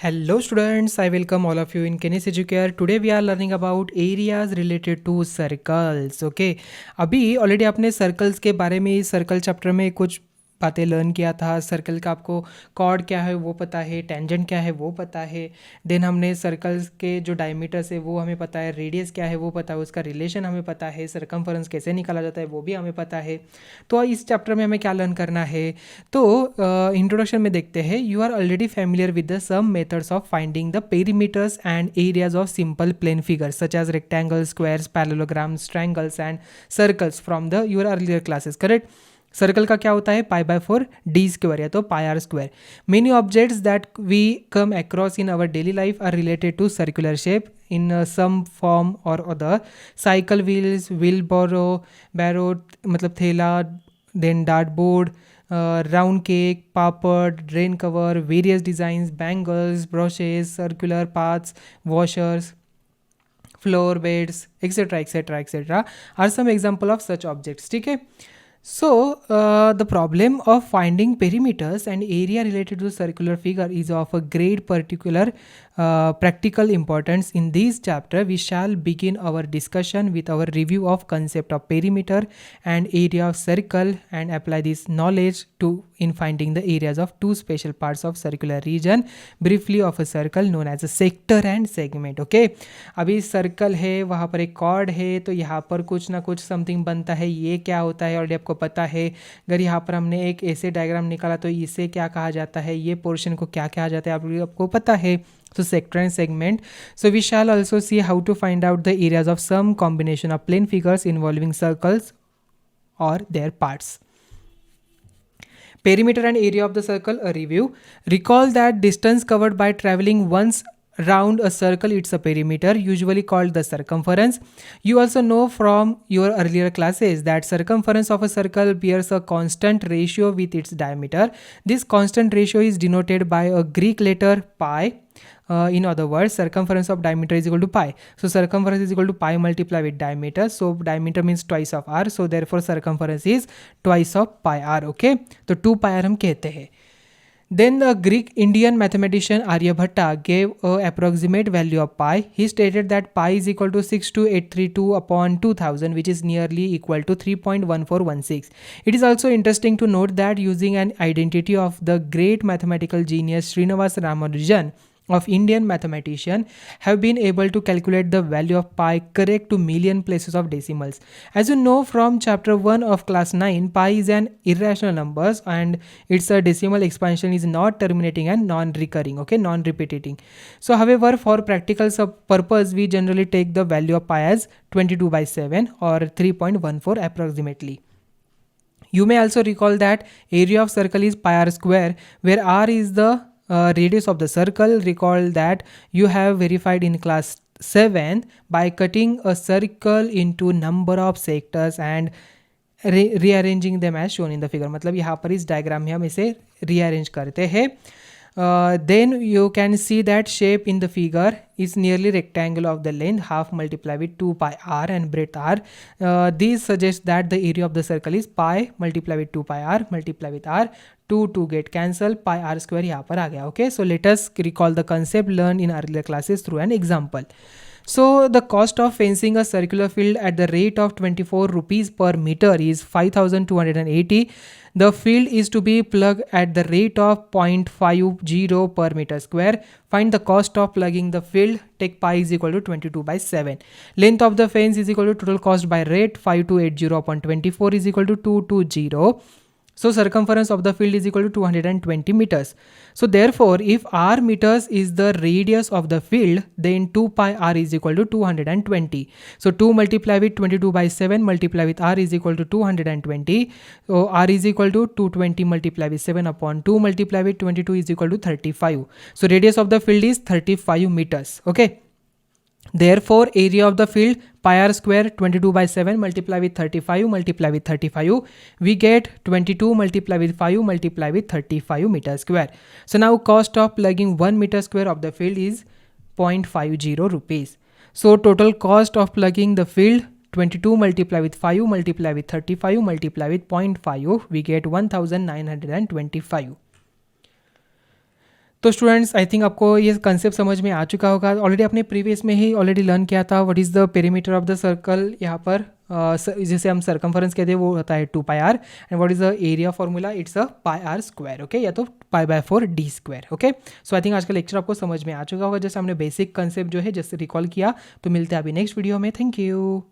Hello students, I welcome all of you in Kenis Educare. Today we are learning about areas related to circles. Okay, अभी already आपने circles के बारे में circle chapter में कुछ बातें लर्न किया था. सर्कल का आपको कॉर्ड क्या है वो पता है, टेंजेंट क्या है वो पता है. देन हमने सर्कल्स के जो डायमीटर्स है वो हमें पता है, रेडियस क्या है वो पता है, उसका रिलेशन हमें पता है, सरकमफरेंस कैसे निकाला जाता है वो भी हमें पता है. तो इस चैप्टर में हमें क्या लर्न करना है. तो इंट्रोडक्शन में देखते हैं. You are already familiar with the some methods of finding the perimeters and areas of simple plane figures such as rectangles, squares, parallelograms, triangles and circles from the your earlier classes. Correct. Circle का क्या होता है? Pi by four D square या तो pi R square. Many objects that we come across in our daily life are related to circular shape in some form और other. Cycle wheels, wheelbarrow मतलब थैला, then dart board, round cake, papad, drain cover, various designs, bangles, brushes, circular paths, washers, floor beds, etcetera etcetera etcetera are some example of such objects. ठीक है. So, the problem of finding perimeters and area related to circular figure is of a great particular practical importance. In this chapter, we shall begin our discussion with our review of concept of perimeter and area of circle and apply this knowledge to in finding the areas of two special parts of circular region, briefly of a circle known as a sector and segment. Okay, अभी circle है, वहाँ पर एक cord है, तो यहाँ पर कुछ ना कुछ समथिंग बनता है. ये क्या होता है ऑलरेडी आपको पता है. अगर यहाँ पर हमने एक ऐसे डायग्राम निकाला तो इसे क्या कहा जाता है, ये पोर्शन को क्या कहा जाता है, आपको पता है. So sector and segment. So we shall also see how to find out the areas of some combination of plane figures involving circles or their parts. Perimeter and area of the circle, a review. Recall that distance covered by traveling once round a circle, it's a perimeter, usually called the circumference. You also know from your earlier classes that circumference of a circle bears a constant ratio with its diameter. This constant ratio is denoted by a Greek letter pi. In other words, circumference of diameter is equal to pi. So circumference is equal to pi multiplied with diameter. So diameter means twice of r. So therefore circumference is twice of pi r. Okay, तो 2 pi r हम कहते हैं. Then the Greek Indian mathematician Aryabhatta gave a approximate value of pi. He stated that pi is equal to 62832 upon 2000, which is nearly equal to 3.1416. It is also interesting to note that using an identity of the great mathematical genius Srinivas Ramanujan of Indian mathematician have been able to calculate the value of pi correct to million places of decimals. As you know from chapter 1 of class 9, pi is an irrational numbers and its a decimal expansion is not terminating and non-recurring, okay, non-repeating. So however, for practical purpose, we generally take the value of pi as 22 by 7 or 3.14 approximately. You may also recall that area of circle is pi r square, where r is the radius of the circle. Recall that you have verified in class 7 by cutting a circle into number of sectors and rearranging them as shown in the figure. मतलब यहाँ पर इस diagram में हम इसे rearrange करते हैं. Then you can see that shape in the figure is nearly rectangle of the length half multiplied with 2 pi r and breadth r. These suggest that the area of the circle is pi multiplied with 2 pi r multiplied with r. 2 get cancel, pi r square यहाँ पर आ गया. Okay, so let us recall the concept learned in earlier classes through an example. So the cost of fencing a circular field at the rate of 24 rupees per meter is 5280. The field is to be plugged at the rate of 0.50 per meter square. Find the cost of plugging the field. Take pi is equal to 22 by 7. Length of the fence is equal to total cost by rate 5280 upon 24 is equal to 220. So circumference of the field is equal to 220 meters. So therefore, if r meters is the radius of the field, then 2 pi r is equal to 220. So 2 multiplied with 22 by 7 multiplied with r is equal to 220. So r is equal to 220 multiplied with 7 upon 2 multiplied with 22 is equal to 35. So radius of the field is 35 meters. Okay. Therefore, area of the field pi r square 22 by 7 multiplied with 35 multiplied with 35. We get 22 multiplied with 5 multiplied with 35 meter square. So now cost of plugging 1 meter square of the field is 0.50 rupees. So total cost of plugging the field 22 multiplied with 5 multiplied with 35 multiplied with 0.5, we get 1925. तो students I think आपको ये concept समझ में आ चुका होगा। Already आपने previous में ही already learn किया था what is the perimeter of the circle. यहाँ पर जैसे हम सर्कमफरेंस कहते हैं वो होता है 2πr and what is the area formula, it's a πr square, okay, या तो π/4d square, okay. So I think आज का लेक्चर आपको समझ में आ चुका होगा, जैसे हमने बेसिक कंसेप्ट जो है जैसे रिकॉल किया। तो मिलते हैं अभी नेक्स्ट वीडियो में, थैंक यू।